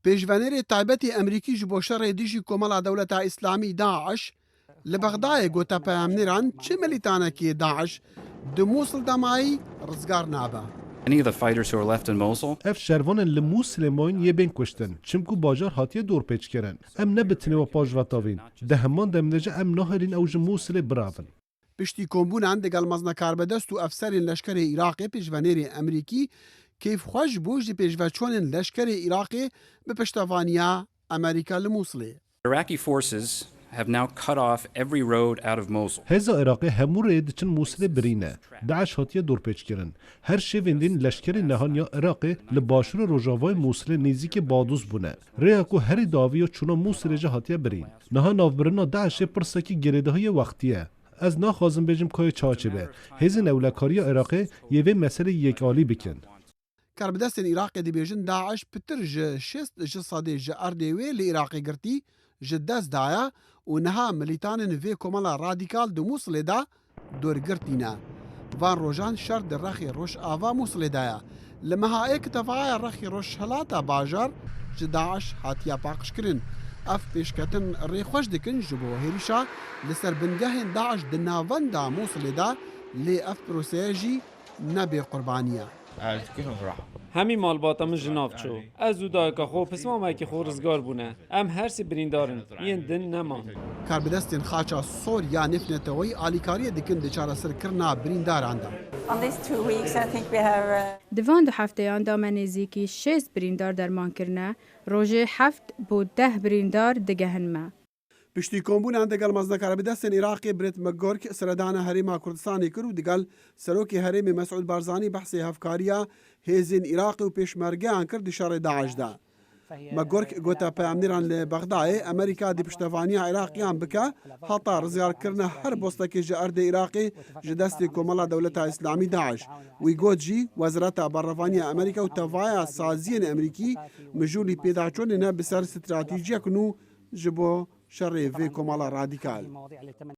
پێشڤەنێرێ تایبەتی ئەمریکی ji بۆ شەڕێ دژی کۆمەڵا دەوڵەتا ئیسلامی داعش لە بەغدایە گۆتە پەیامنێران چ ملیتانەکی داعش di Mosul دەمایی ڕزگار نابە. Any of the fighters who are left in Mosul ev şervanên li Mosulê moyn yê bên kuştin çimku bajar hatiye dorpêçkirin em nebitine we pajvetavîn di heman demde em naherîn ew ji Mosulê biravin. پشتی کۆمبوونان دەگەڵ مەزنەکاربەدەست و ئەفسەرین لەشکرێ عێراقی پێشڤەنێری ئەمریکی کەیفخۆش بوو ji پێشڤەچۆنên لەشکرێ عێراقی bi piştevaniya ئەمریکا li Mosulê. Iraqi forces have now cut off every road out of Mosul. Hêza Iraqê hemû rê diçin Mosulê birîne. Daeş hatiye dorpêçkirin. Her şevên din leşkerê nehaniya Iraqê li başûra Rojavayê Mosulê nêzîkî badûz bûne. Rêya ku herî daviya çûna Mosulê jî hatiye birîn. Niha navbirina Daişê pirsekî girêdahiyê wextî. Ez naxwazim bêjim koyê çaçibe. Hêzên ewlekariya Iraqê yê vê meselê yekîalî bikin. Karbidestên Iraqê dibêjin Daeş pitir ji 6 sedê ji erdê wê li Iraqê girtî ji dest daye û niha milîtanên vê komela radîkal di Mosulê de dorgirtîne. Van rojan şer di rexê Rojava Mosulê de ye. Li mehayê kitefaya rexê Rojhilata bajar ji Daeş hatiye paqijkirin. Ev pêşketin rêxweş dikin ji bo hêrîşa li ser bingehên Daeş di navenda Mosulê de lê ev proseya jî nebê qurbaniye. همین مالباتا من جناف چو از او دایکا خو پسما که خو رزگار بونه ام هر سی بریندارن این دن نمان Karbidestên xaça Sorya nefneteweyî alîkariye dikin di çareserkirina birîndaran de. On these 2 weeks, I think we have Di van du hefteyan da me nêzîkî 6 birîndar dermankirine, rojê 7 bû 10 birîndar digehin me. Piştî kombûnan digal meznekarbidestên Iraqê Brett McGurk seredana Herêma Kurdistanê kir û digal Serokê Herêmê Mesûd Barzanî behsê hevkariya hêzên Iraqê û pêşmergeyan kir di şerê Daeş de. McGurk gote peyamnêran li Bexdayê Amerîka di piştevaniya Iraqiyan bike heta rizgarkirina her postekê ji erdê Iraqê ji destê komela dewleta İslamî Daeş. Wî got jî Wezareta Berrevaniya Amerîka û tevaya saziyên Amerîkî mijûlî pêdaçûnê ne bi ser stratîjiyek nû ji bo şerê vê komela radîkal.